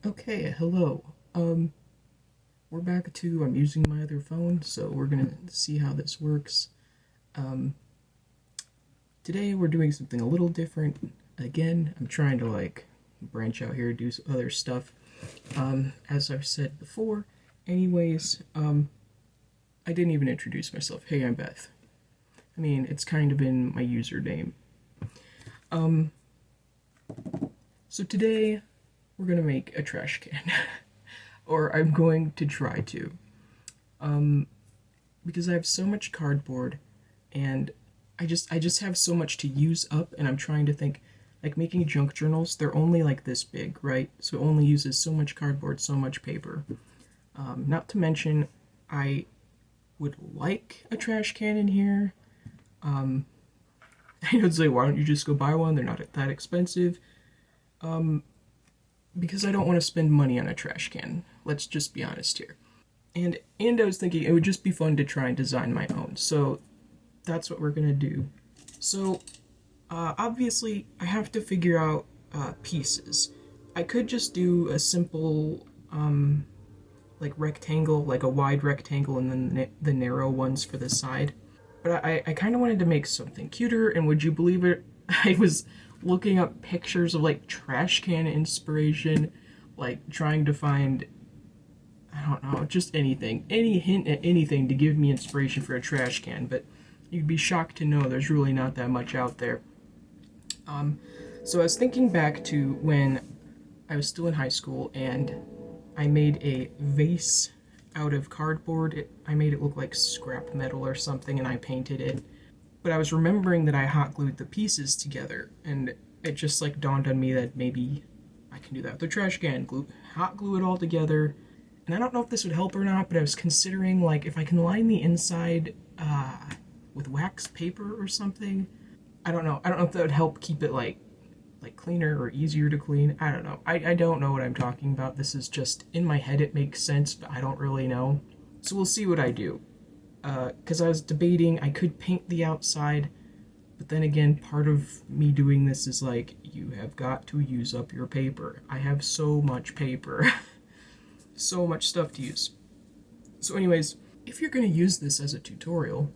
Okay, hello. We're back to I'm using my other phone, so we're gonna see how this works. Um, Today we're doing something a little different. Again, I'm trying to branch out here, do some other stuff. As I've said before, anyways, I didn't even introduce myself. Hey, I'm Beth. I mean, it's kind of in my username. Um, so today we're gonna make a trash can, or I'm going to try to. Um, because I have so much cardboard and I just have so much to use up, and I'm trying to think, like, making junk journals, they're only like this big, right? So it only uses so much cardboard, so much paper. Not to mention, I would like a trash can in here. Um, I know it's like, why don't you just go buy one? They're not that expensive. Um, because I don't want to spend money on a trash can. Let's just be honest here. And I was thinking it would just be fun to try and design my own. So that's what we're gonna do. So obviously I have to figure out pieces. I could just do a simple like rectangle, like a wide rectangle, and then the narrow ones for the side. But I kind of wanted to make something cuter, and would you believe it? I was looking up pictures of like trash can inspiration, like trying to find, I don't know, just anything, any hint at anything to give me inspiration for a trash can, but you'd be shocked to know there's really not that much out there. Um, so I was thinking back to when I was still in high school and I made a vase out of cardboard. I made it look like scrap metal or something, and I painted it. But I was remembering that I hot glued the pieces together, and it just like dawned on me that maybe I can do that with the trash can, hot glue it all together. And I don't know if this would help or not, but I was considering, like, if I can line the inside with wax paper or something. I don't know. I don't know if that would help keep it like cleaner or easier to clean. I don't know. I don't know what I'm talking about. This is just in my head. It makes sense, but I don't really know. So we'll see what I do. Because I was debating, I could paint the outside, but then again, part of me doing this is like, you have got to use up your paper. I have so much paper, so much stuff to use. So, anyways, if you're going to use this as a tutorial,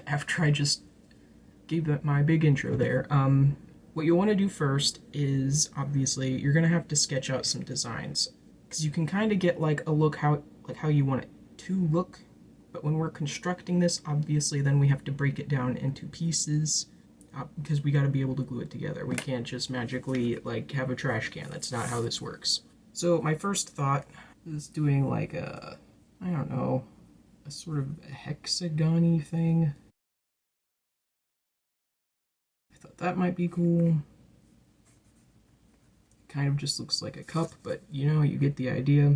after I just gave that my big intro there, what you'll want to do first is, obviously, you're going to have to sketch out some designs, because you can kind of get like a look how you want it to look. But when we're constructing this, obviously, then we have to break it down into pieces, because we got to be able to glue it together. We can't just magically like have a trash can. That's not how this works. So my first thought is doing like I don't know, a sort of hexagon-y thing. I thought that might be cool. Kind of just looks like a cup, but you know, you get the idea.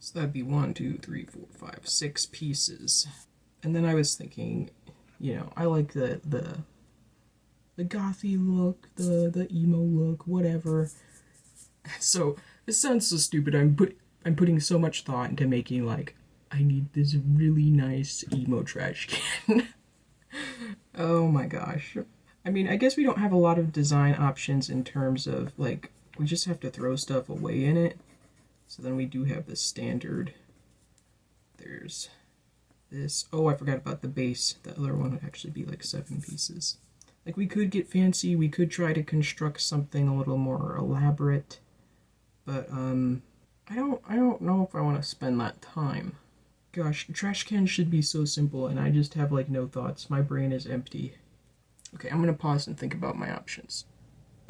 So that'd be 1, 2, 3, 4, 5, 6 pieces. And then I was thinking, you know, I like the gothy look, the emo look, whatever. So this sounds so stupid. I'm putting so much thought into making, like, I need this really nice emo trash can. Oh my gosh. I mean, I guess we don't have a lot of design options in terms of, like, we just have to throw stuff away in it. So then we do have the standard. There's this. Oh, I forgot about the base. The other one would actually be like 7 pieces. Like, we could get fancy. We could try to construct something a little more elaborate. But, I don't know if I want to spend that time. Gosh, trash cans should be so simple, and I just have, like, no thoughts. My brain is empty. Okay, I'm gonna pause and think about my options.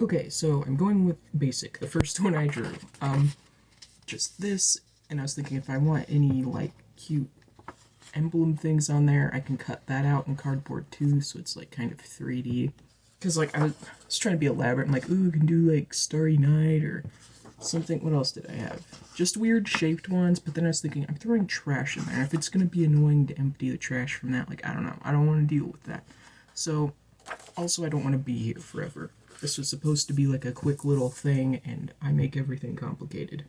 Okay, so I'm going with basic, the first one I drew. Just this, and I was thinking if I want any, like, cute emblem things on there, I can cut that out in cardboard too, so it's, like, kind of 3D. Because, like, I was trying to be elaborate. I'm like, ooh, we can do, like, Starry Night or something. What else did I have? Just weird shaped ones, but then I was thinking, I'm throwing trash in there. If it's going to be annoying to empty the trash from that, like, I don't know. I don't want to deal with that. So, also, I don't want to be here forever. This was supposed to be, like, a quick little thing, and I make everything complicated.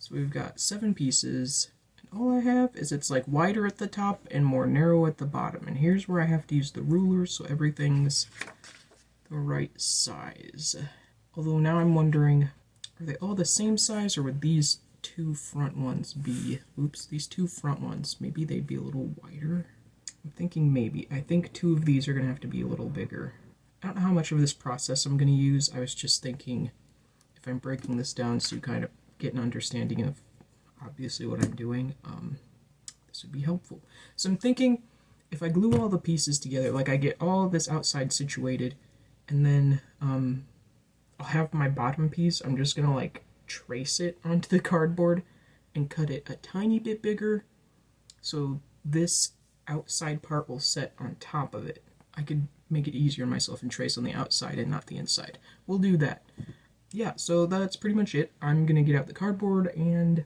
So we've got 7 pieces, and all I have is it's, like, wider at the top and more narrow at the bottom. And here's where I have to use the ruler, so everything's the right size. Although now I'm wondering, are they all the same size, or would these two front ones be? Oops, these two front ones, maybe they'd be a little wider? I'm thinking maybe. I think two of these are going to have to be a little bigger. I don't know how much of this process I'm going to use. I was just thinking if I'm breaking this down so you kind of get an understanding of obviously what I'm doing, this would be helpful. So I'm thinking if I glue all the pieces together, like I get all of this outside situated, and then I'll have my bottom piece, I'm just going to like trace it onto the cardboard and cut it a tiny bit bigger so this outside part will set on top of it. I could make it easier on myself and trace on the outside and not the inside. We'll do that. Yeah, so that's pretty much it. I'm gonna get out the cardboard and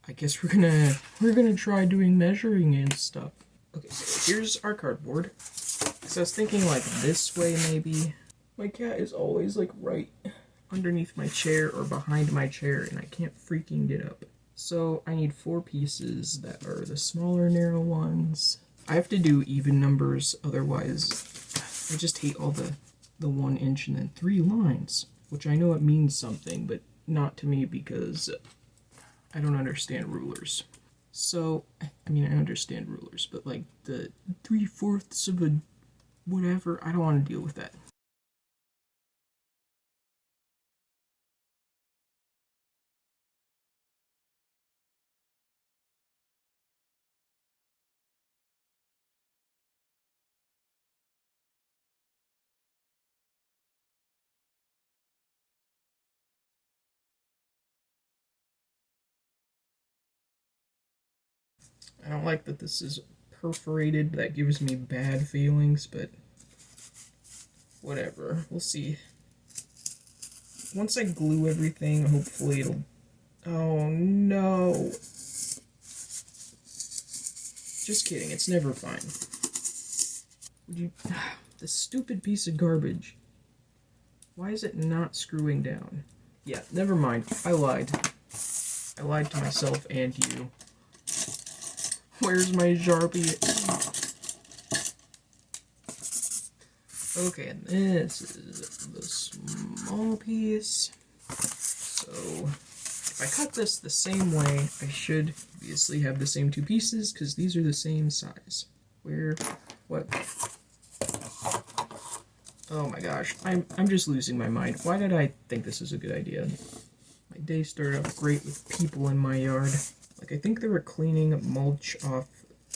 I guess we're gonna try doing measuring and stuff. Okay, so here's our cardboard. So I was thinking like this way maybe. My cat is always like right underneath my chair or behind my chair and I can't freaking get up. So I need 4 pieces that are the smaller narrow ones. I have to do even numbers, otherwise I just hate all the 1 inch and then 3 lines, which I know it means something, but not to me because I don't understand rulers. So, I mean, I understand rulers, but like the 3/4 of a whatever, I don't want to deal with that. I don't like that this is perforated. That gives me bad feelings, but whatever. We'll see. Once I glue everything, hopefully it'll... Oh, no. Just kidding. It's never fine. Would you... This stupid piece of garbage. Why is it not screwing down? Yeah, never mind. I lied. I lied to myself and you. Where's my Sharpie? Okay, and this is the small piece. So, if I cut this the same way, I should obviously have the same 2 pieces, because these are the same size. Where? What? Oh my gosh, I'm just losing my mind. Why did I think this was a good idea? My day started off great with people in my yard. Like, I think they were cleaning mulch off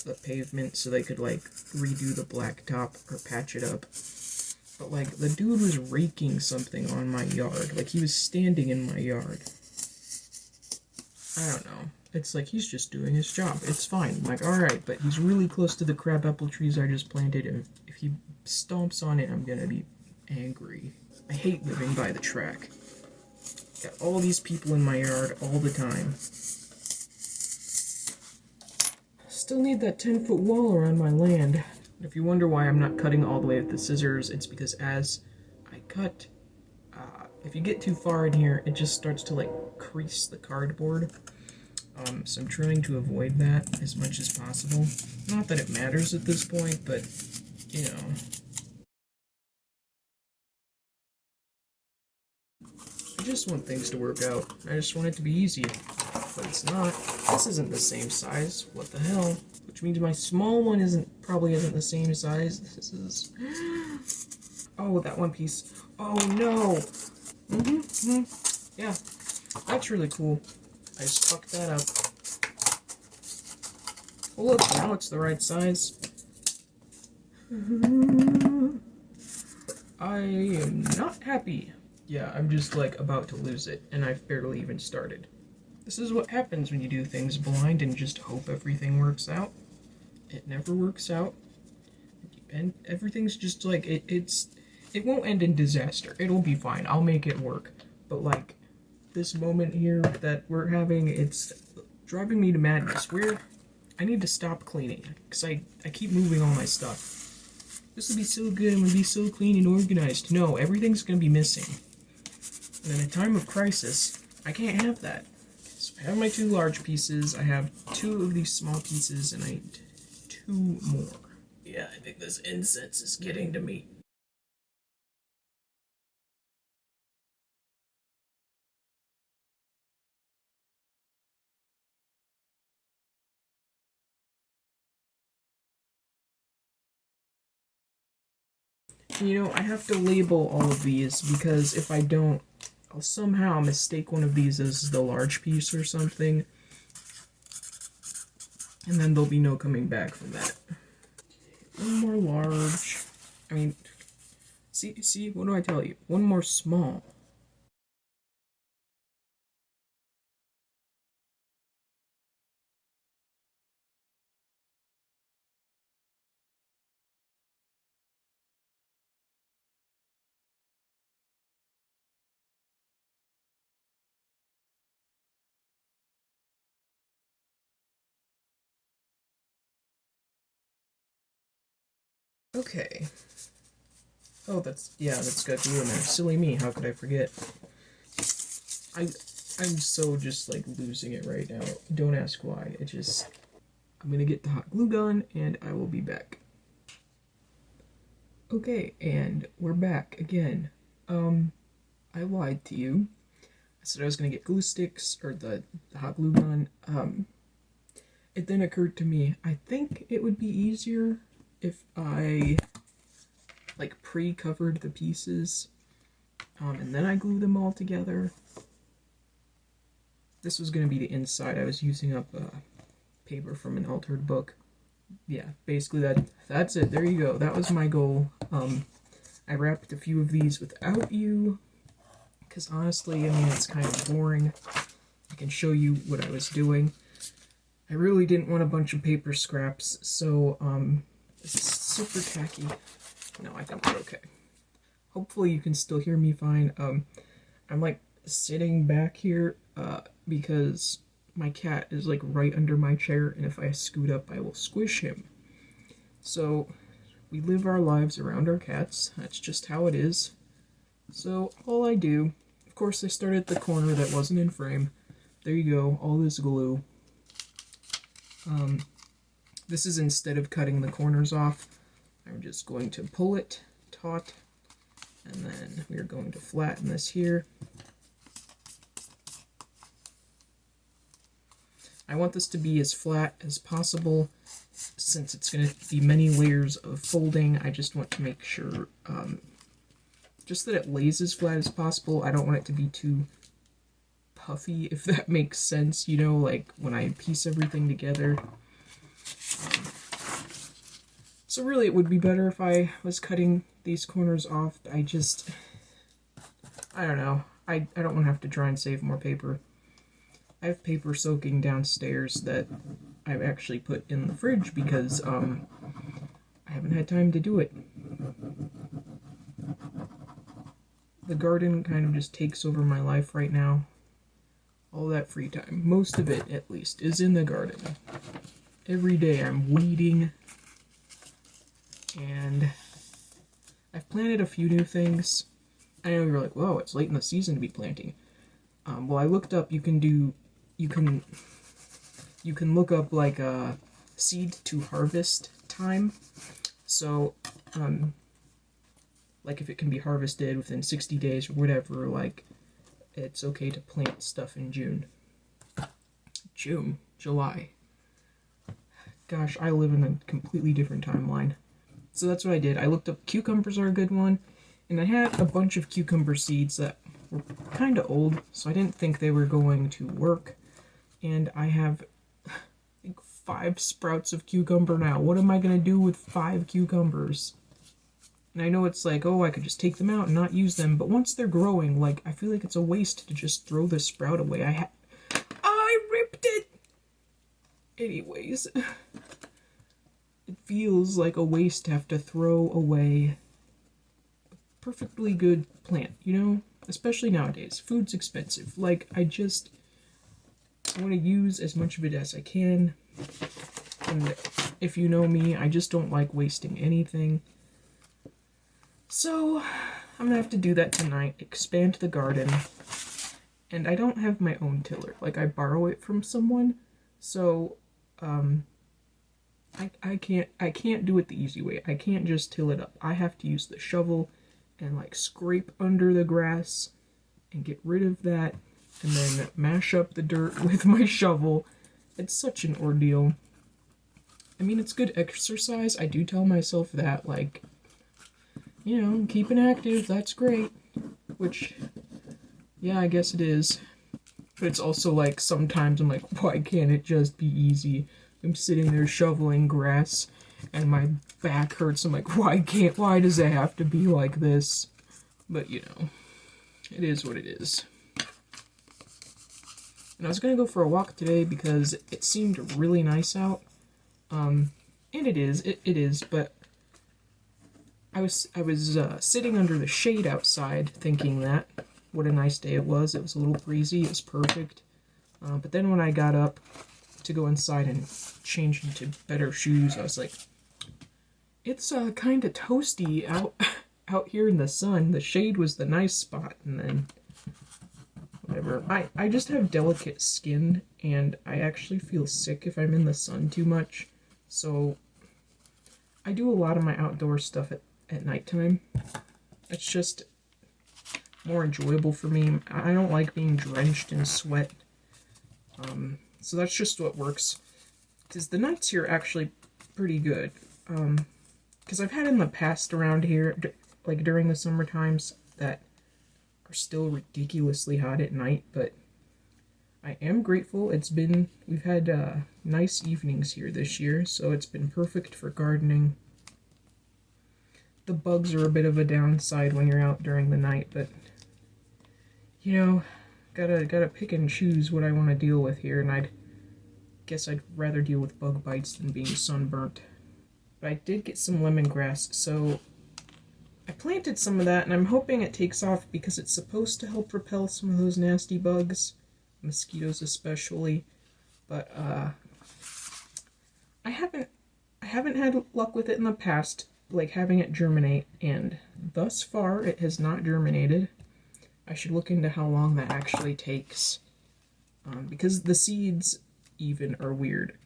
the pavement so they could, like, redo the blacktop or patch it up. But, like, the dude was raking something on my yard. Like, he was standing in my yard. I don't know. It's like, he's just doing his job. It's fine. I'm like, alright, but he's really close to the crabapple trees I just planted, and if he stomps on it, I'm gonna be angry. I hate living by the track. Got all these people in my yard all the time. Still need that 10-foot wall around my land. If you wonder why I'm not cutting all the way with the scissors, it's because as I cut, if you get too far in here, it just starts to like crease the cardboard. So I'm trying to avoid that as much as possible. Not that it matters at this point, but you know. I just want things to work out. I just want it to be easy. But it's not. This isn't the same size. What the hell? Which means my small one probably isn't the same size. This is... Oh, that one piece. Oh, no! Yeah. That's really cool. I just fucked that up. Oh, look, now it's the right size. I am not happy. Yeah, I'm just, like, about to lose it, and I've barely even started. This is what happens when you do things blind and just hope everything works out. It never works out. And everything's just, like, it won't end in disaster. It'll be fine. I'll make it work. But, like, this moment here that we're having, it's driving me to madness. I need to stop cleaning, because I keep moving all my stuff. This would be so good, and would be so clean and organized. No, everything's going to be missing. And in a time of crisis, I can't have that. So I have my 2 large pieces, I have 2 of these small pieces, and I need 2 more. Yeah, I think this incense is getting to me. You know, I have to label all of these because if I don't, I'll somehow mistake one of these as the large piece or something, and then there'll be no coming back from that. One more large. I mean, see, what do I tell you? One more small. Okay. Oh, that's got glue in there. Silly me, how could I forget? I, I'm so just like losing it right now. Don't ask why. I'm gonna get the hot glue gun and I will be back. Okay, and we're back again. I lied to you. I said I was gonna get glue sticks or the hot glue gun. It then occurred to me, I think it would be easier if I like pre-covered the pieces, and then I glue them all together. This was gonna be the inside. I was using up paper from an altered book. Yeah, basically that's it. There you go. That was my goal. I wrapped a few of these without you, because honestly, I mean, it's kind of boring. I can show you what I was doing. I really didn't want a bunch of paper scraps, so, this is super tacky. No, I think we're okay. Hopefully you can still hear me fine. I'm, like, sitting back here, because my cat is, like, right under my chair, and if I scoot up, I will squish him. So, we live our lives around our cats. That's just how it is. So, all I do, of course I started at the corner that wasn't in frame. There you go, all this glue. This is instead of cutting the corners off, I'm just going to pull it taut, and then we're going to flatten this here. I want this to be as flat as possible. Since it's going to be many layers of folding, I just want to make sure just that it lays as flat as possible. I don't want it to be too puffy, if that makes sense, you know, like when I piece everything together. So really it would be better if I was cutting these corners off. I don't know. I don't want to have to try and save more paper. I have paper soaking downstairs that I've actually put in the fridge because I haven't had time to do it. The garden kind of just takes over my life right now. All that free time, most of it at least, is in the garden. Every day I'm weeding, and I've planted a few new things. I know you're like, whoa, it's late in the season to be planting. Well, I looked up, you can look up like a seed to harvest time. So, like if it can be harvested within 60 days or whatever, like it's okay to plant stuff in June. July. Gosh, I live in a completely different timeline. So that's what I did. I looked up cucumbers are a good one, and I had a bunch of cucumber seeds that were kind of old, so I didn't think they were going to work. And I have, I think, 5 sprouts of cucumber now. What am I going to do with 5 cucumbers? And I know it's like, oh, I could just take them out and not use them, but once they're growing, like, I feel like it's a waste to just throw the sprout away. I ripped it! Anyways, it feels like a waste to have to throw away a perfectly good plant, you know? Especially nowadays. Food's expensive. Like, I want to use as much of it as I can. And if you know me, I just don't like wasting anything. So, I'm gonna have to do that tonight. Expand the garden. And I don't have my own tiller. Like, I borrow it from someone. So, I can't do it the easy way. I can't just till it up. I have to use the shovel and, like, scrape under the grass and get rid of that. And then mash up the dirt with my shovel. It's such an ordeal. I mean, it's good exercise. I do tell myself that, like, you know, keeping active, that's great. Which, yeah, I guess it is. But it's also like, sometimes I'm like, why can't it just be easy? I'm sitting there shoveling grass and my back hurts. I'm like, why does it have to be like this? But, you know, it is what it is. And I was gonna go for a walk today because it seemed really nice out. And it is, but I was sitting under the shade outside thinking that what a nice day it was. It was a little breezy, it was perfect. But then when I got up to go inside and change into better shoes, I was like, it's kind of toasty out here in the sun. The shade was the nice spot, and then whatever. I just have delicate skin, and I actually feel sick if I'm in the sun too much. So I do a lot of my outdoor stuff at nighttime. It's just more enjoyable for me. I don't like being drenched in sweat. So that's just what works. Because the nights here are actually pretty good. Because I've had in the past around here, like during the summer times, that are still ridiculously hot at night, but I am grateful. We've had nice evenings here this year, so it's been perfect for gardening. The bugs are a bit of a downside when you're out during the night, but you know, gotta pick and choose what I want to deal with here, and I guess I'd rather deal with bug bites than being sunburnt. But I did get some lemongrass, so I planted some of that, and I'm hoping it takes off because it's supposed to help repel some of those nasty bugs, mosquitoes especially. But I haven't had luck with it in the past, like having it germinate, and thus far it has not germinated. I should look into how long that actually takes, because the seeds even are weird.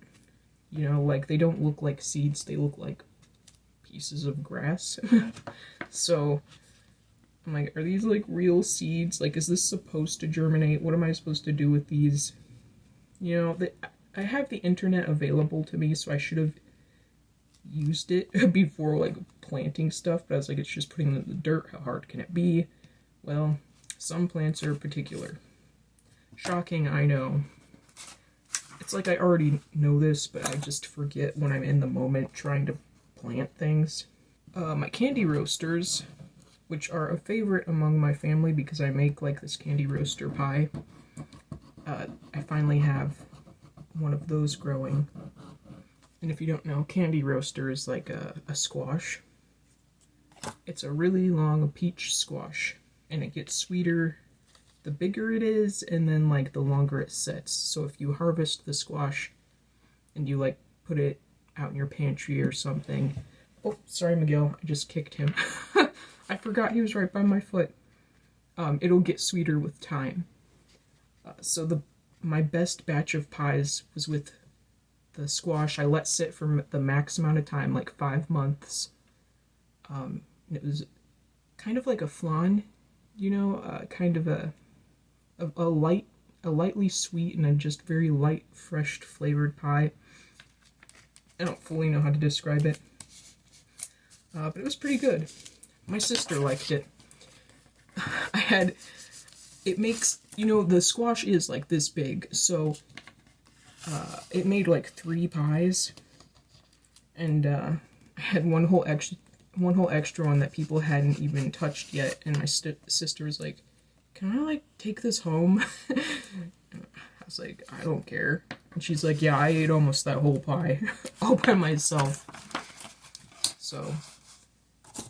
You know, like, they don't look like seeds, they look like pieces of grass. So I'm like, are these like real seeds? Like, is this supposed to germinate? What am I supposed to do with these? You know, I have the internet available to me, so I should have used it before like planting stuff, but I was like, it's just putting it in the dirt. How hard can it be? Well, some plants are particular. Shocking, I know. It's like I already know this, but I just forget when I'm in the moment trying to plant things. My candy roasters, which are a favorite among my family because I make like this candy roaster pie. I finally have one of those growing. And if you don't know, candy roaster is like a squash. It's a really long peach squash, and it gets sweeter the bigger it is, and then like the longer it sets. So if you harvest the squash and you like put it out in your pantry or something. Oh, sorry, Miguel, I just kicked him. I forgot he was right by my foot. It'll get sweeter with time. So my best batch of pies was with the squash. I let sit for the max amount of time, like 5 months. It was kind of like a flan, you know, kind of a lightly sweet and a just very light, fresh flavored pie. I don't fully know how to describe it, but it was pretty good. My sister liked it. It makes, you know, the squash is like this big, so it made like 3 pies, and I had one whole extra one that people hadn't even touched yet, and my sister was like, can I like take this home? I was like, I don't care. And she's like, yeah, I ate almost that whole pie all by myself. So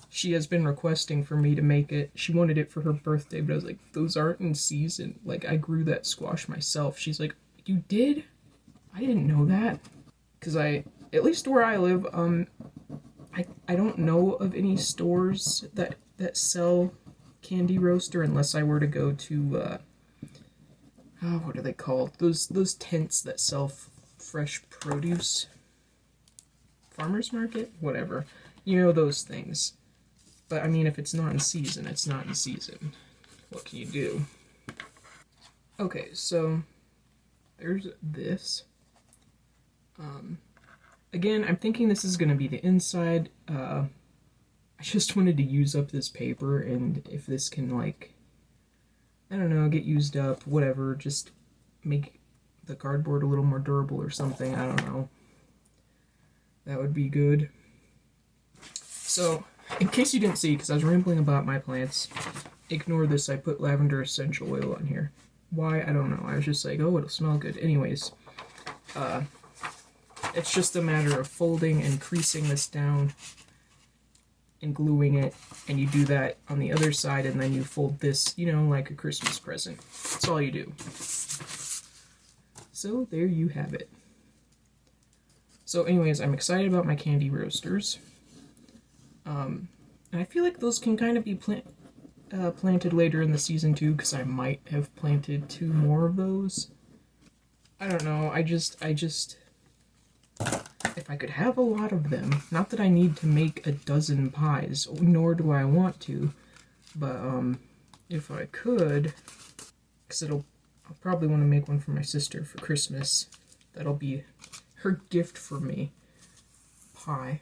she has been requesting for me to make it. She wanted it for her birthday, but I was like, those aren't in season. Like, I grew that squash myself. She's like, you did? I didn't know that. Because at least where I live, I don't know of any stores that sell candy roaster unless I were to go to, what are they called? Those tents that sell fresh produce. Farmer's market? Whatever. You know, those things. But, I mean, if it's not in season, it's not in season. What can you do? Okay, so there's this. Again, I'm thinking this is going to be the inside. I just wanted to use up this paper, and if this can, like, I don't know, get used up, whatever, just make the cardboard a little more durable or something, I don't know. That would be good. So, in case you didn't see, because I was rambling about my plants, ignore this, I put lavender essential oil on here. Why? I don't know. I was just like, oh, it'll smell good. Anyways, it's just a matter of folding and creasing this down and gluing it, and you do that on the other side, and then you fold this, you know, like a Christmas present. That's all you do. So there you have it. So anyways, I'm excited about my candy roasters. And I feel like those can kind of be planted later in the season too, because I might have planted 2 more of those. I don't know, I just, if I could have a lot of them, not that I need to make a dozen pies, nor do I want to, but, if I could, because I'll probably want to make one for my sister for Christmas. That'll be her gift for me. Pie.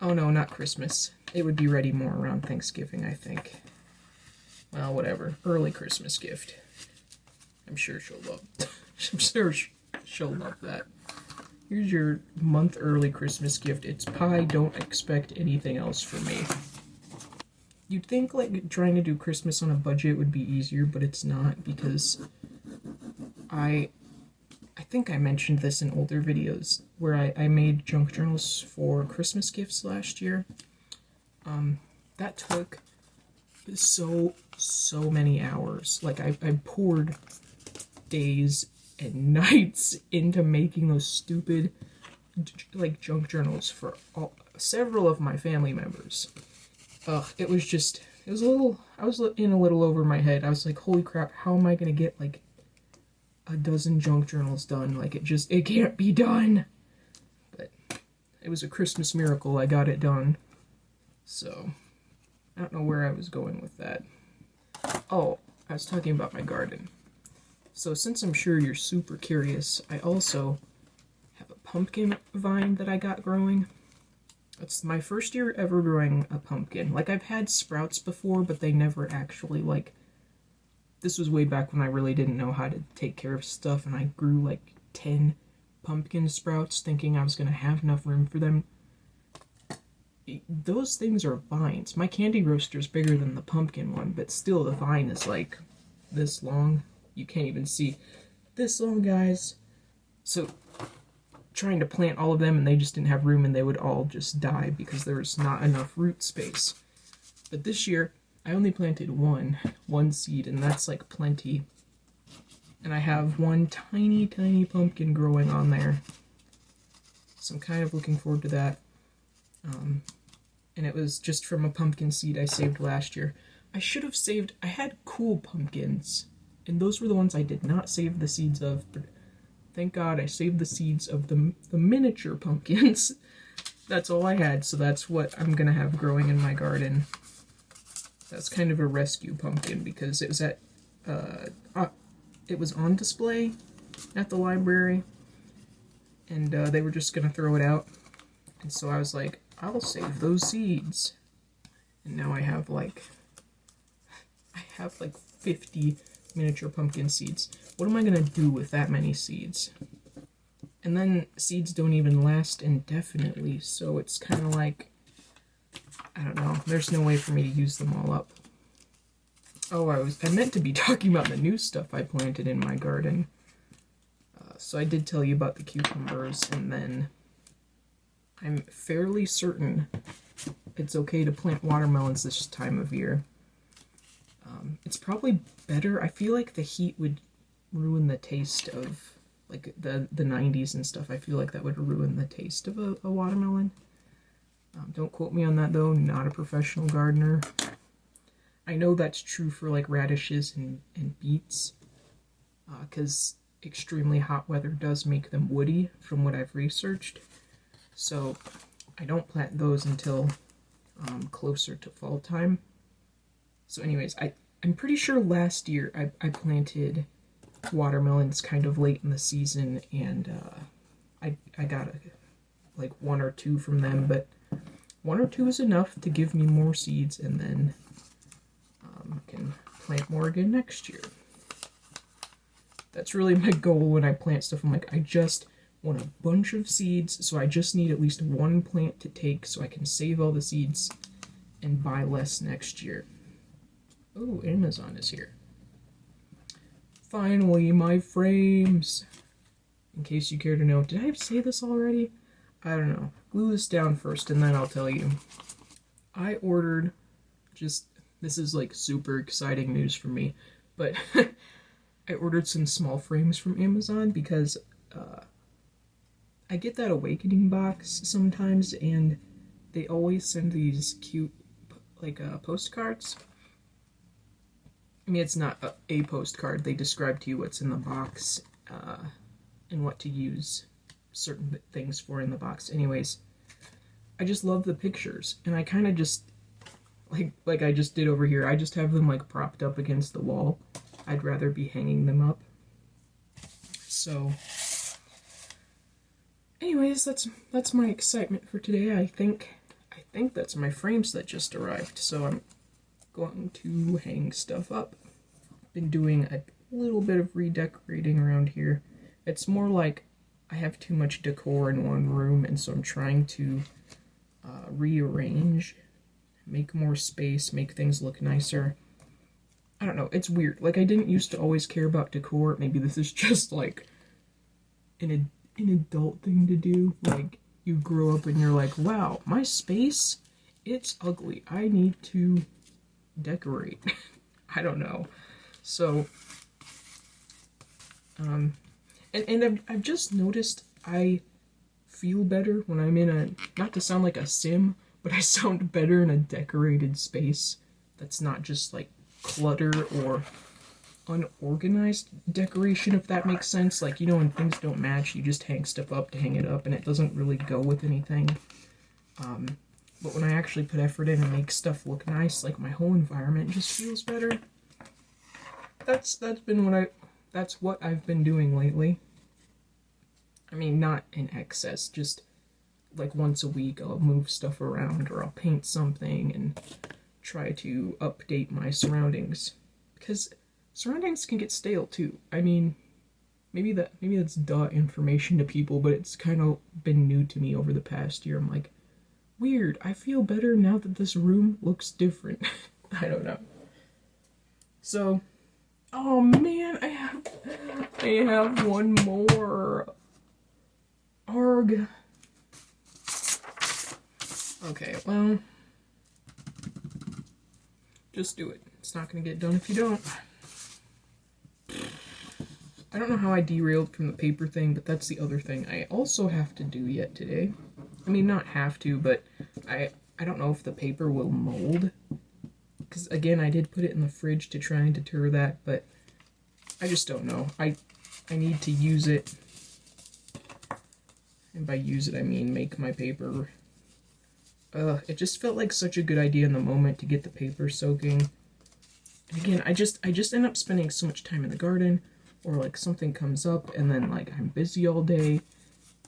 Oh no, not Christmas. It would be ready more around Thanksgiving, I think. Well, whatever. Early Christmas gift. I'm sure she'll love. I'm sure she'll love that. Here's your month early Christmas gift. It's pie. Don't expect anything else from me. You'd think like trying to do Christmas on a budget would be easier, but it's not, because I think I mentioned this in older videos where I made junk journals for Christmas gifts last year. That took so many hours. Like I poured days and nights into making those stupid like junk journals for several of my family members. It was a little, I was in a little over my head. I was like, holy crap, how am I gonna get like a dozen junk journals done? Like it can't be done. But it was a Christmas miracle. I got it done. So I don't know where I was going with that. Oh, I was talking about my garden. So since I'm sure you're super curious, I also have a pumpkin vine that I got growing. It's my first year ever growing a pumpkin. Like, I've had sprouts before, but they never actually, like, this was way back when I really didn't know how to take care of stuff, and I grew like 10 pumpkin sprouts thinking I was going to have enough room for them. Those things are vines. My candy roaster's bigger than the pumpkin one, but still the vine is like this long. You can't even see this long, guys. So trying to plant all of them, and they just didn't have room, and they would all just die because there was not enough root space. But this year I only planted one seed, and that's like plenty. And I have one tiny pumpkin growing on there. So I'm kind of looking forward to that. And it was just from a pumpkin seed I saved last year. I should have saved, I had cool pumpkins, and those were the ones I did not save the seeds of, but thank God I saved the seeds of the miniature pumpkins. That's all I had, so that's what I'm gonna have growing in my garden. That's kind of a rescue pumpkin because it was it was on display at the library, and they were just gonna throw it out, and so I was like, I'll save those seeds. And now I have like 50 miniature pumpkin seeds. What am I gonna do with that many seeds? And then seeds don't even last indefinitely, so it's kind of like, I don't know, there's no way for me to use them all up. Oh, I meant to be talking about the new stuff I planted in my garden. So I did tell you about the cucumbers, and then I'm fairly certain it's okay to plant watermelons this time of year. It's probably better. I feel like the heat would ruin the taste of, like, the 90s and stuff. I feel like that would ruin the taste of a watermelon. Don't quote me on that, though. Not a professional gardener. I know that's true for, like, radishes and beets, because extremely hot weather does make them woody, from what I've researched. So I don't plant those until closer to fall time. So anyways, I'm pretty sure last year I planted watermelons kind of late in the season, and I got like 1 or 2 from them, but 1 or 2 is enough to give me more seeds, and then I can plant more again next year. That's really my goal when I plant stuff. I'm like, I just want a bunch of seeds, so I just need at least 1 plant to take so I can save all the seeds and buy less next year. Oh, Amazon is here. Finally, my frames. In case you care to know, did I say this already? I don't know. Glue this down first and then I'll tell you. I ordered, this is like super exciting news for me, but I ordered some small frames from Amazon because I get that Awakening box sometimes, and they always send these cute, like, postcards. I mean, it's not a postcard. They describe to you what's in the box and what to use certain things for in the box. Anyways, I just love the pictures, and I kind of just, like I just did over here, I just have them, like, propped up against the wall. I'd rather be hanging them up. So, anyways, that's my excitement for today. I think that's my frames that just arrived, so I'm going to hang stuff up. Been doing a little bit of redecorating around here. It's more like I have too much decor in one room, and so I'm trying to rearrange, make more space, make things look nicer. I don't know, it's weird. Like, I didn't used to always care about decor. Maybe this is just like an adult thing to do. Like, you grow up and you're like, wow, my space, it's ugly. I need to decorate. I don't know. So, and I've just noticed I feel better when I'm in a, not to sound like a sim, but I sound better in a decorated space that's not just like clutter or unorganized decoration, if that makes sense. Like, you know, when things don't match, you just hang stuff up to hang it up and it doesn't really go with anything. But when I actually put effort in and make stuff look nice, like, my whole environment just feels better. That's what I've been doing lately. I mean, not in excess, just like once a week I'll move stuff around, or I'll paint something and try to update my surroundings, because surroundings can get stale too. I mean, maybe that's duh information to people, but it's kind of been new to me over the past year. I'm like, weird, I feel better now that this room looks different. I don't know. So, oh man, I have one more. Arg. Okay, well, just do it. It's not gonna get done if you don't. I don't know how I derailed from the paper thing, but that's the other thing I also have to do yet today. I mean, not have to, but I don't know if the paper will mold. Because, again, I did put it in the fridge to try and deter that, but I just don't know. I need to use it. And by use it, I mean make my paper. It just felt like such a good idea in the moment to get the paper soaking. And again, I just end up spending so much time in the garden, or like something comes up and then like I'm busy all day,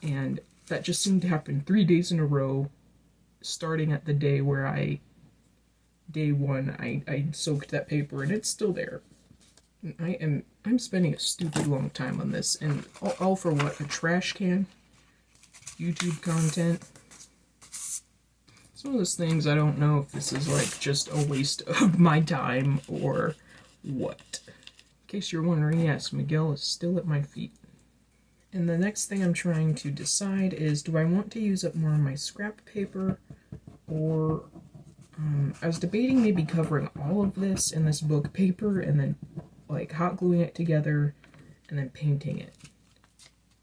and that just seemed to happen 3 days in a row, starting at the day where day one, I soaked that paper and it's still there. And I'm spending a stupid long time on this, and all for what? A trash can? YouTube content? It's one of those things I don't know if this is like just a waste of my time or what. In case you're wondering, yes, Miguel is still at my feet. And the next thing I'm trying to decide is, do I want to use up more of my scrap paper, or I was debating maybe covering all of this in this book paper and then like hot gluing it together and then painting it.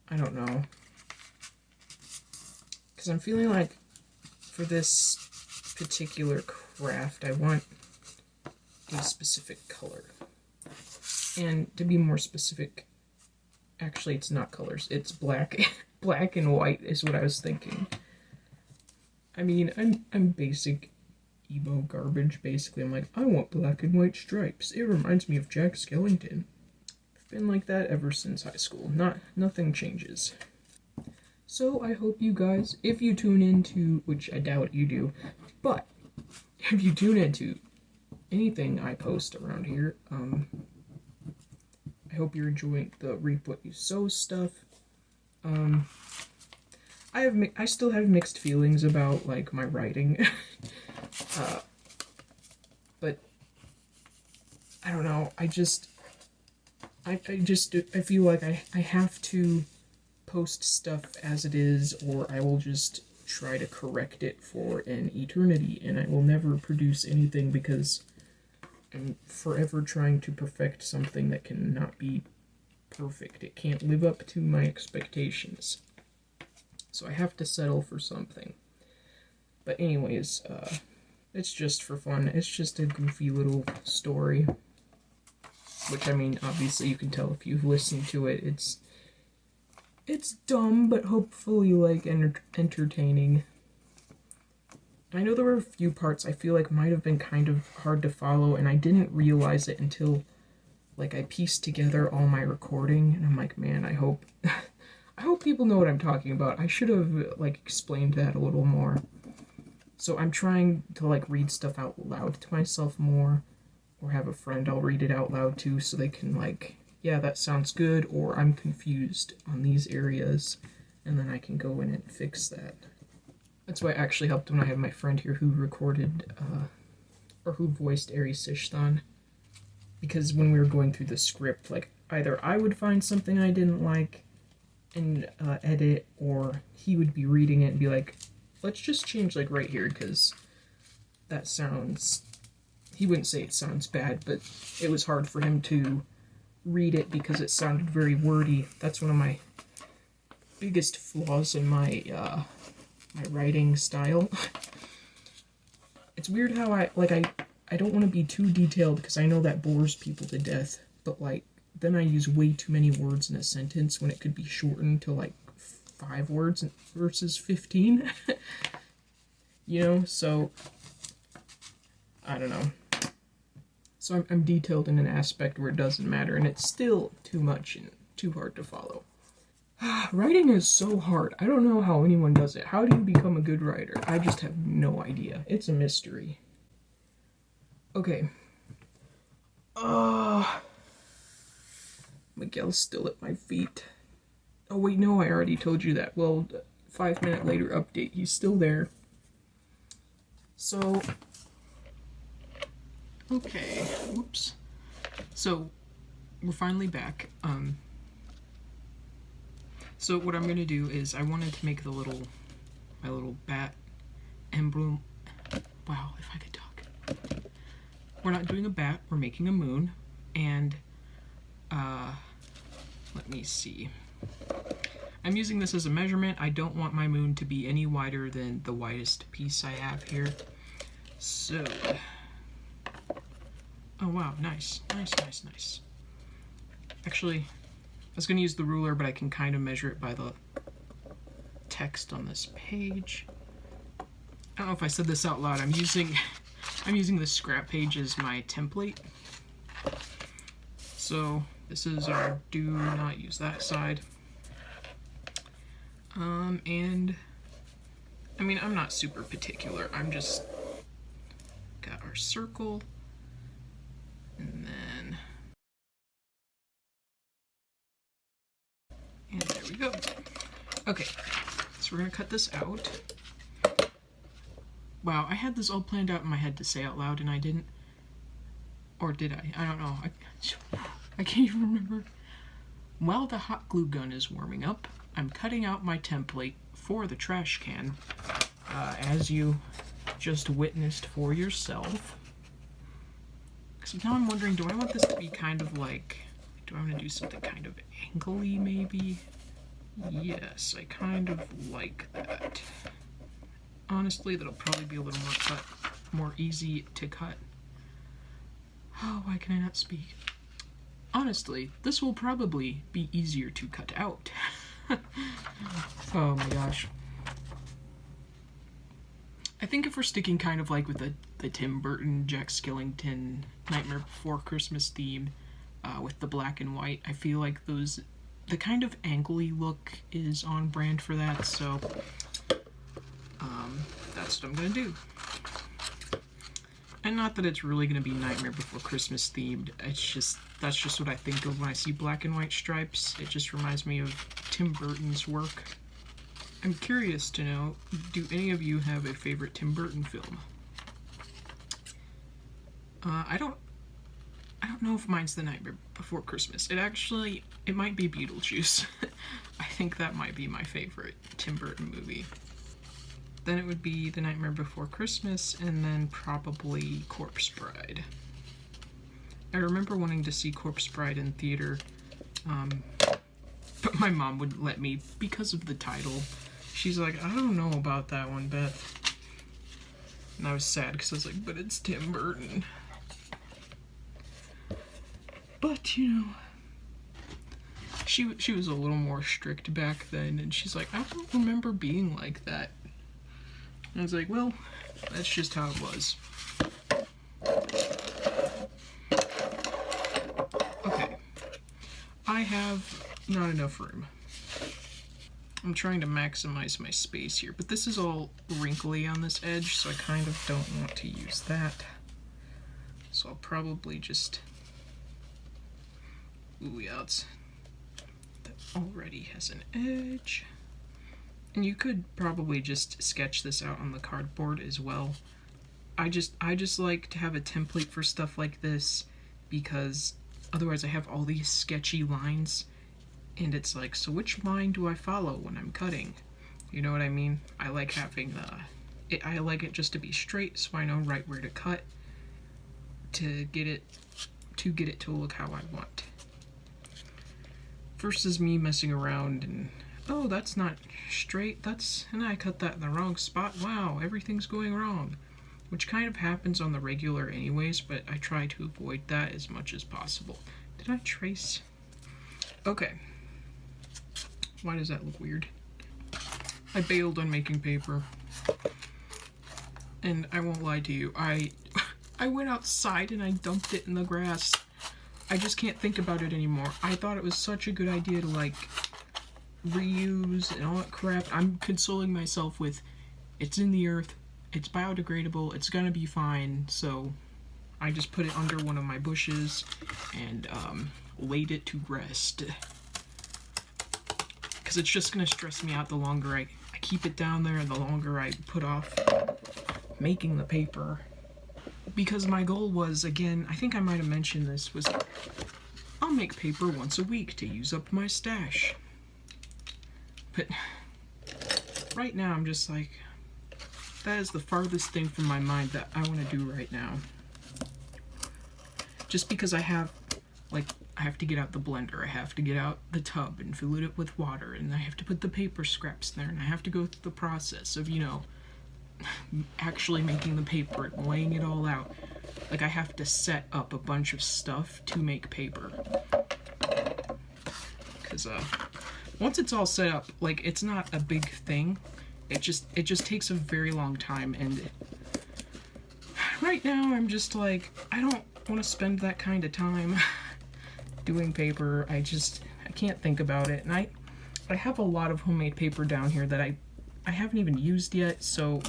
I don't know. Because I'm feeling like for this particular craft, I want a specific color. And to be more specific, actually it's not colors, it's black. Black and white is what I was thinking. I mean, I'm basic emo garbage, basically. I'm like, I want black and white stripes. It reminds me of Jack Skellington. I've been like that ever since high school. Nothing changes. So I hope you guys, if you tune into, which I doubt you do, but if you tune into anything I post around here, I hope you're enjoying the Reap What You Sow stuff. I still have mixed feelings about like my writing, but I don't know. I feel like I have to post stuff as it is, or I will just try to correct it for an eternity, and I will never produce anything because I'm forever trying to perfect something that cannot be perfect. It can't live up to my expectations. So I have to settle for something. But anyways, it's just for fun. It's just a goofy little story. Which, I mean, obviously you can tell if you've listened to it. It's dumb, but hopefully, like, entertaining. I know there were a few parts I feel like might have been kind of hard to follow, and I didn't realize it until, like, I pieced together all my recording, and I'm like, man, I hope people know what I'm talking about. I should have, like, explained that a little more. So I'm trying to, like, read stuff out loud to myself more, or have a friend I'll read it out loud to so they can, like, yeah, that sounds good, or I'm confused on these areas, and then I can go in and fix that. That's why it actually helped when I had my friend here who recorded, or who voiced Aries Sishthon. Because when we were going through the script, like, either I would find something I didn't like and edit, or he would be reading it and be like, let's just change, like, right here, because that sounds... He wouldn't say it sounds bad, but it was hard for him to read it because it sounded very wordy. That's one of my biggest flaws in my my writing style. It's weird how I don't want to be too detailed because I know that bores people to death, but like then I use way too many words in a sentence when it could be shortened to like 5 words versus 15. You know, so I don't know. So I'm detailed in an aspect where it doesn't matter, and it's still too much and too hard to follow. Writing is so hard. I don't know how anyone does it. How do you become a good writer? I just have no idea. It's a mystery. Okay. Miguel's still at my feet. Oh wait, no, I already told you that. Well, 5-minute later update, he's still there. So... Okay, whoops. So, we're finally back. So what I'm gonna do is I wanted to make my little bat emblem. Wow, if I could talk. We're not doing a bat, we're making a moon, and, let me see. I'm using this as a measurement. I don't want my moon to be any wider than the widest piece I have here. So... Oh wow, nice. Actually, I was going to use the ruler, but I can kind of measure it by the text on this page. I don't know if I said this out loud. I'm using the scrap page as my template. So this is our do not use that side. And I mean, I'm not super particular. I'm just got our circle. And then, and there we go. Okay, so we're gonna cut this out. Wow, I had this all planned out in my head to say out loud and I didn't. Or did I? I don't know. I can't even remember. While the hot glue gun is warming up, I'm cutting out my template for the trash can, as you just witnessed for yourself. So now I'm wondering, do I want this to be kind of like, do I want to do something kind of angly maybe? Yes, I kind of like that. Honestly, that'll probably be a little more easy to cut. Oh, why can I not speak? Honestly, this will probably be easier to cut out. Oh my gosh. I think if we're sticking kind of like with the Tim Burton, Jack Skellington, Nightmare Before Christmas theme, with the black and white, I feel like those the kind of angly look is on brand for that, so that's what I'm gonna do. And not that it's really gonna be Nightmare Before Christmas themed, that's just what I think of when I see black and white stripes. It just reminds me of Tim Burton's work. I'm curious to know, do any of you have a favorite Tim Burton film? I don't know if mine's The Nightmare Before Christmas. It might be Beetlejuice. I think that might be my favorite Tim Burton movie. Then it would be The Nightmare Before Christmas, and then probably Corpse Bride. I remember wanting to see Corpse Bride in theater, but my mom wouldn't let me because of the title. She's like, I don't know about that one, Beth. And I was sad because I was like, but it's Tim Burton. But, you know, she was a little more strict back then, and she's like, I don't remember being like that. And I was like, well, that's just how it was. Okay. I have not enough room. I'm trying to maximize my space here, but this is all wrinkly on this edge, so I kind of don't want to use that. So I'll probably just... Ooh, yeah, that already has an edge. And you could probably just sketch this out on the cardboard as well. I just like to have a template for stuff like this, because otherwise I have all these sketchy lines, and it's like, so which line do I follow when I'm cutting? You know what I mean? I like having I like it just to be straight, so I know right where to cut to get it to look how I want. Versus me messing around and, oh, that's not straight, and I cut that in the wrong spot, wow, everything's going wrong. Which kind of happens on the regular anyways, but I try to avoid that as much as possible. Did I trace? Okay. Why does that look weird? I bailed on making paper. And I won't lie to you, I went outside and I dumped it in the grass. I just can't think about it anymore. I thought it was such a good idea to, like, reuse and all that crap. I'm consoling myself with, it's in the earth, it's biodegradable, it's gonna be fine, so I just put it under one of my bushes and laid it to rest. Because it's just gonna stress me out the longer I keep it down there and the longer I put off making the paper. Because my goal was, again, I think I might have mentioned this, was I'll make paper once a week to use up my stash. But right now I'm just like, that is the farthest thing from my mind that I want to do right now. Just because I have to get out the blender, I have to get out the tub and fill it with water, and I have to put the paper scraps there, and I have to go through the process of, you know, actually making the paper and laying it all out. Like, I have to set up a bunch of stuff to make paper. Because, once it's all set up, like, it's not a big thing. It just takes a very long time, and right now I'm just like, I don't want to spend that kind of time doing paper. I can't think about it, and I have a lot of homemade paper down here that I haven't even used yet, so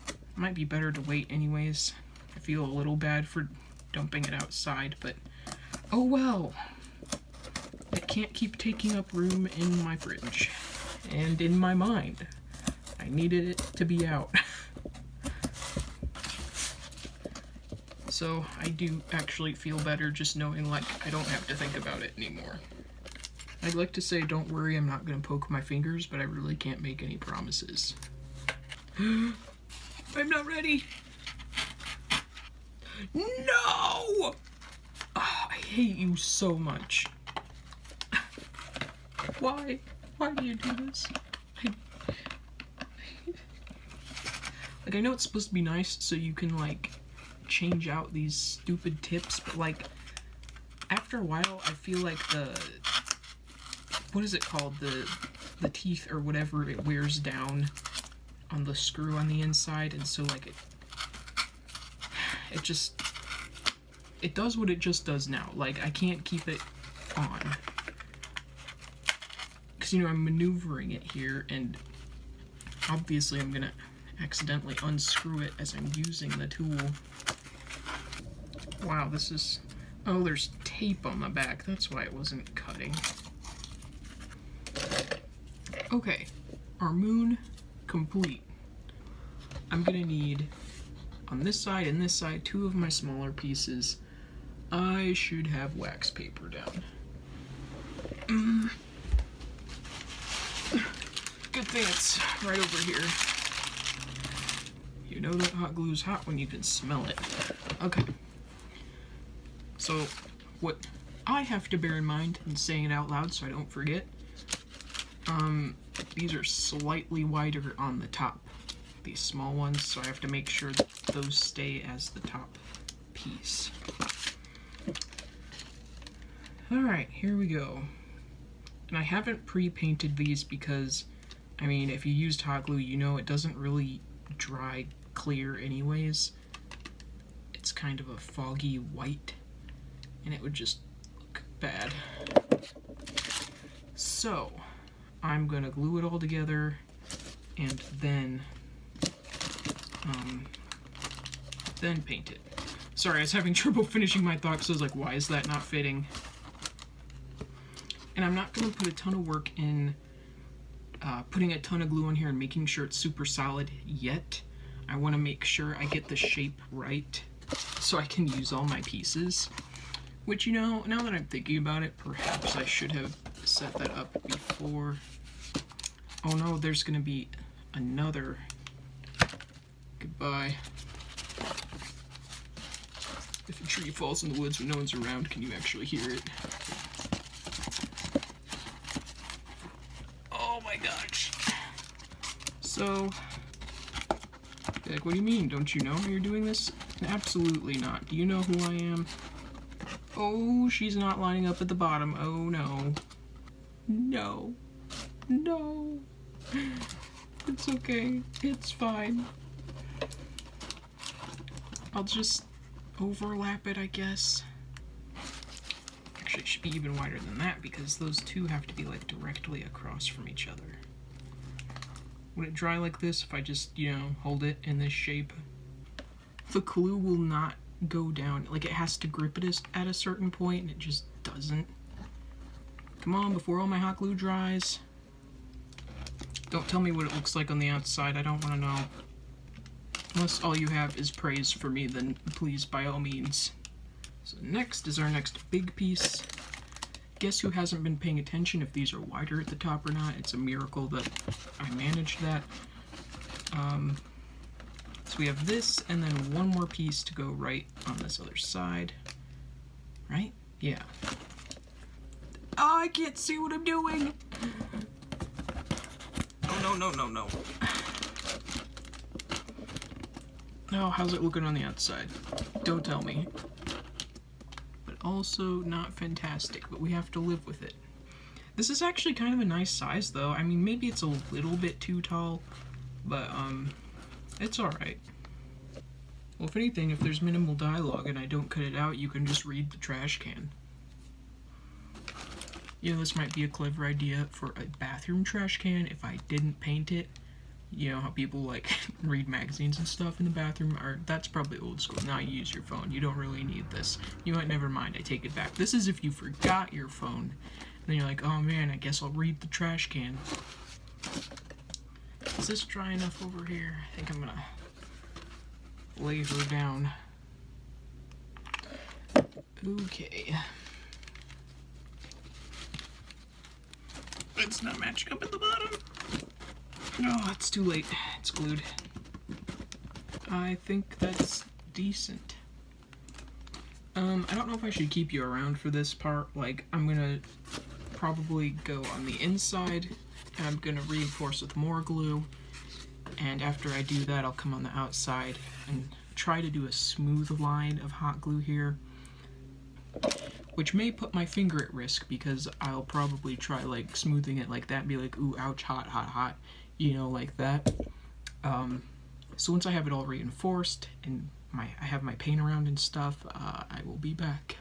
it might be better to wait anyways. I feel a little bad for dumping it outside, but oh well. It can't keep taking up room in my fridge and in my mind. I needed it to be out. So I do actually feel better just knowing, like, I don't have to think about it anymore. I'd like to say, don't worry, I'm not going to poke my fingers, but I really can't make any promises. I'm not ready. No! Oh, I hate you so much. Why? Why do you do this? Like, I know it's supposed to be nice so you can, like, change out these stupid tips, but, like, after a while, I feel like what is it called? The teeth or whatever, it wears down on the screw on the inside, and so, like, it does what it just does now. Like, I can't keep it on. because, you know, I'm maneuvering it here, and obviously I'm gonna accidentally unscrew it as I'm using the tool. Wow, this is... Oh, there's tape on the back. That's why it wasn't cutting. Okay, our moon complete. I'm gonna need, on this side and this side, 2 of my smaller pieces. I should have wax paper down. Good thing it's right over here. You know that hot glue's hot when you can smell it. Okay. So, what I have to bear in mind and saying it out loud so I don't forget, these are slightly wider on the top, these small ones, so I have to make sure that those stay as the top piece. Alright, here we go. And I haven't pre-painted these because, I mean, if you used hot glue, you know it doesn't really dry clear anyways. It's kind of a foggy white, and it would just look bad. So, I'm gonna glue it all together, and then paint it. Sorry, I was having trouble finishing my thought, so I was like, why is that not fitting? And I'm not gonna put a ton of work in putting a ton of glue on here and making sure it's super solid yet. I wanna make sure I get the shape right so I can use all my pieces. Which, you know, now that I'm thinking about it, perhaps I should have set that up before. Oh no, there's gonna be another. Goodbye. If a tree falls in the woods when no one's around, can you actually hear it? Oh my gosh. So, like, what do you mean? Don't you know you're doing this? Absolutely not. Do you know who I am? Oh, she's not lining up at the bottom. Oh no. No. No. It's okay. It's fine. I'll just overlap it, I guess. Actually, it should be even wider than that because those two have to be like directly across from each other. Would it dry like this if I just, you know, hold it in this shape? The glue will not go down. Like, it has to grip it at a certain point, and it just doesn't. Come on, before all my hot glue dries. Don't tell me what it looks like on the outside. I don't want to know. Unless all you have is praise for me, then please, by all means. So next is our next big piece. Guess who hasn't been paying attention if these are wider at the top or not? It's a miracle that I managed that. So we have this, and then one more piece to go right on this other side. Right? Yeah. Oh, I can't see what I'm doing! Oh, no, no, no, no. Oh, how's it looking on the outside? Don't tell me. But also not fantastic, but we have to live with it. This is actually kind of a nice size, though. I mean, maybe it's a little bit too tall, but, it's alright. Well, if anything, if there's minimal dialogue and I don't cut it out, you can just read the trash can. You know, this might be a clever idea for a bathroom trash can if I didn't paint it. You know how people, like, read magazines and stuff in the bathroom? Or that's probably old school. Now you use your phone. You don't really need this. You might, never mind, I take it back. This is if you forgot your phone. Then you're like, oh man, I guess I'll read the trash can. Is this dry enough over here? I think I'm gonna lay her down. Okay. It's not matching up at the bottom. No, it's too late. It's glued. I think that's decent. I don't know if I should keep you around for this part. Like, I'm gonna probably go on the inside, and I'm gonna reinforce with more glue. And after I do that, I'll come on the outside and try to do a smooth line of hot glue here. Which may put my finger at risk because I'll probably try like smoothing it like that and be like, ooh, ouch, hot, hot, hot. You know, like that. So once I have it all reinforced and I have my paint around and stuff, I will be back.